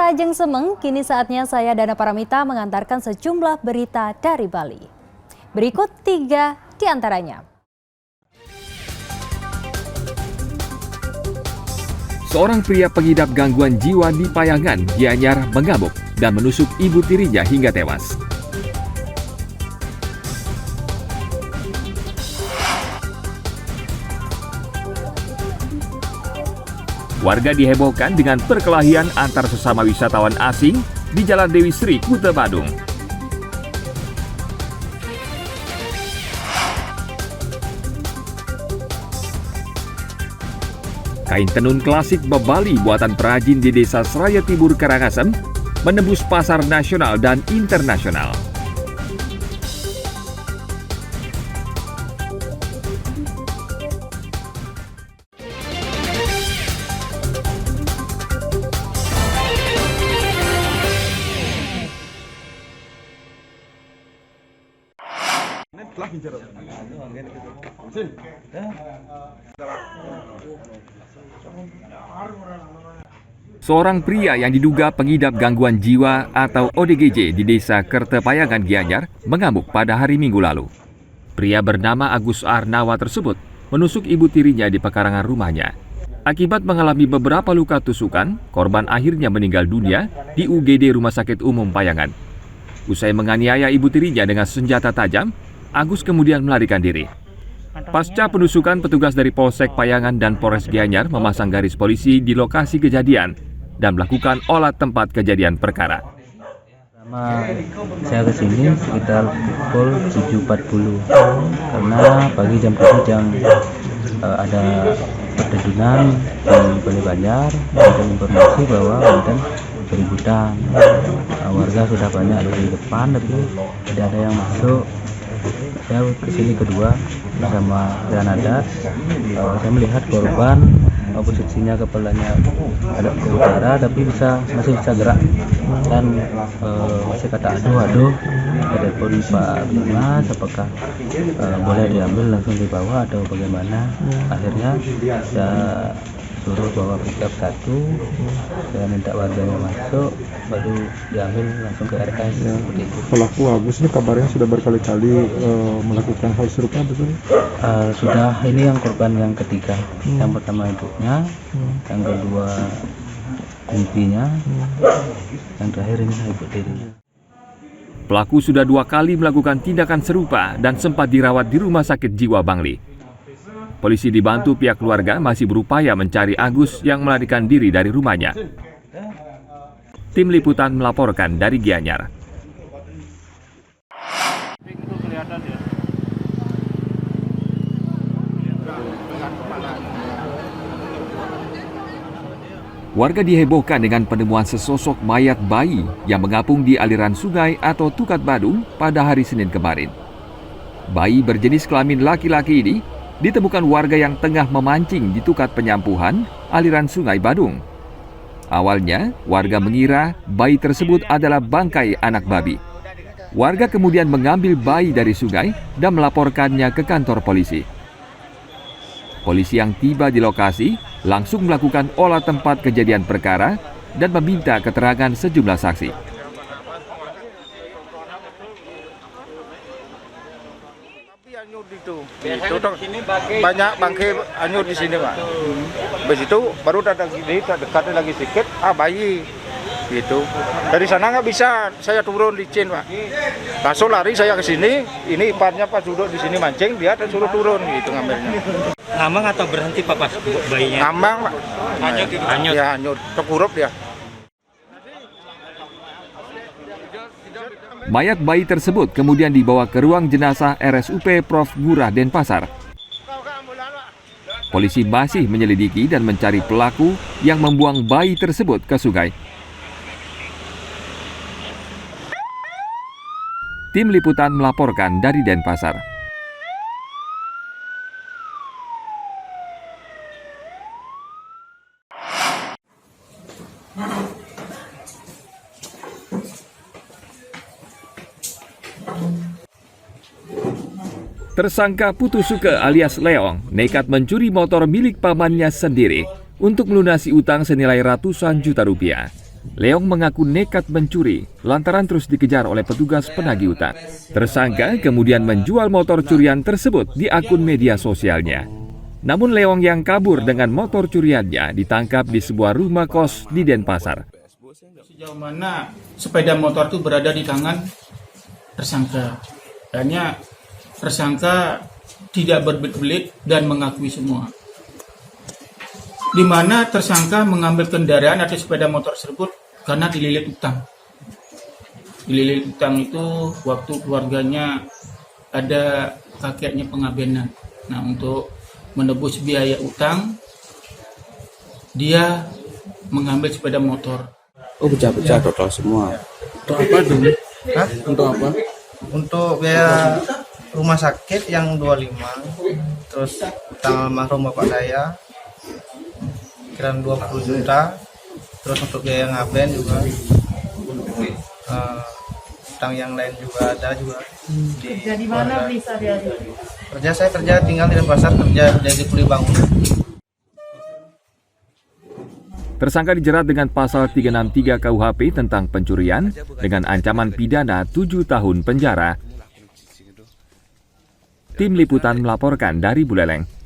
Lajeng Semeng, kini saatnya saya Dana Paramita mengantarkan sejumlah berita dari Bali. Berikut 3 di antaranya. Seorang pria pengidap gangguan jiwa di Payangan, Gianyar mengamuk dan menusuk ibu tirinya hingga tewas. Warga dihebohkan dengan perkelahian antar sesama wisatawan asing di Jalan Dewi Sri, Kuta Badung. Kain tenun klasik Bebali buatan perajin di Desa Seraya Tibur, Karangasem menembus pasar nasional dan internasional. Seorang pria yang diduga pengidap gangguan jiwa atau ODGJ di Desa Kertepayangan, Gianyar mengamuk pada hari Minggu lalu. Pria bernama Agus Arnawa tersebut menusuk ibu tirinya di pekarangan rumahnya. Akibat mengalami beberapa luka tusukan, korban akhirnya meninggal dunia di UGD Rumah Sakit Umum Payangan. Usai menganiaya ibu tirinya dengan senjata tajam, Agus kemudian melarikan diri. Pasca penusukan, petugas dari Polsek Payangan dan Polres Gianyar memasang garis polisi di lokasi kejadian dan melakukan olah tempat kejadian perkara. Saya ke sini sekitar pukul 7.40 karena pagi jam 7 yang ada pertemuan di Balai Banjar, ada informasi bahwa ada keributan. Warga sudah banyak di depan tapi tidak ada yang masuk. Saya kesini kedua bersama Granada. Saya melihat korban posisinya kepalanya ada ke utara tapi masih bisa gerak dan masih kata aduh telepon Pak Dimas apakah boleh diambil langsung dibawa atau bagaimana. Akhirnya saya suruh bawa pickup 1, saya minta warganya masuk, baru diambil langsung ke RS. Seperti itu. Pelaku Agus ini kabarnya sudah berkali-kali melakukan hal serupa, betul? Sudah, ini yang korban yang ketiga. Yang pertama ibunya, yang kedua kumpinya, yang terakhir ini ibu tirinya. Pelaku sudah 2 kali melakukan tindakan serupa dan sempat dirawat di Rumah Sakit Jiwa Bangli. Polisi dibantu pihak keluarga masih berupaya mencari Agus yang melarikan diri dari rumahnya. Tim Liputan melaporkan dari Gianyar. Warga dihebohkan dengan penemuan sesosok mayat bayi yang mengapung di aliran sungai atau Tukat Badung pada hari Senin kemarin. Bayi berjenis kelamin laki-laki ini ditemukan warga yang tengah memancing di Tukat Penyampuhan, aliran Sungai Badung. Awalnya, warga mengira bayi tersebut adalah bangkai anak babi. Warga kemudian mengambil bayi dari sungai dan melaporkannya ke kantor polisi. Polisi yang tiba di lokasi langsung melakukan olah tempat kejadian perkara dan meminta keterangan sejumlah saksi. Itu banyak bangkai anyur di sini, Pak. Habis itu baru ada gini, dekatnya lagi sedikit, bayi gitu. Dari sana nggak bisa, saya turun licin, Pak. Langsung lari saya ke sini, ini iparnya pas duduk di sini mancing, dia suruh turun gitu ngambilnya. Ngambang atau berhenti Pak pas bayinya? Ngambang, Pak. Hanyut. Ya, hanyut, terkurup dia. Mayat bayi tersebut kemudian dibawa ke ruang jenazah RSUP Prof. Ngurah, Denpasar. Polisi masih menyelidiki dan mencari pelaku yang membuang bayi tersebut ke sungai. Tim Liputan melaporkan dari Denpasar. Tersangka Putu Suke alias Leong nekat mencuri motor milik pamannya sendiri untuk melunasi utang senilai ratusan juta rupiah. Leong mengaku nekat mencuri lantaran terus dikejar oleh petugas penagih utang. Tersangka kemudian menjual motor curian tersebut di akun media sosialnya. Namun Leong yang kabur dengan motor curiannya ditangkap di sebuah rumah kos di Denpasar. Sejauh mana sepeda motor itu berada di tangan tersangka. Hanya tersangka tidak berbelit-belit dan mengakui semua. Di mana tersangka mengambil kendaraan atau sepeda motor tersebut karena dililit utang. Dililit utang itu waktu keluarganya ada kakeknya pengabenan. Nah, untuk menebus biaya utang, dia mengambil sepeda motor. Oh, pecah-pecah total semua. Untuk apa dong? Hah? Untuk apa? Untuk biaya rumah sakit yang 25, terus utang almarhum bapak saya kiran 20 juta, terus untuk biaya ngaben juga, utang yang lain juga ada juga. Kerja di mana bisa dia? Kerja saya kerja tinggal di Denpasar, kerja jadi kuli bangunan. Tersangka dijerat dengan pasal 363 KUHP tentang pencurian dengan ancaman pidana 7 tahun penjara. Tim Liputan melaporkan dari Buleleng.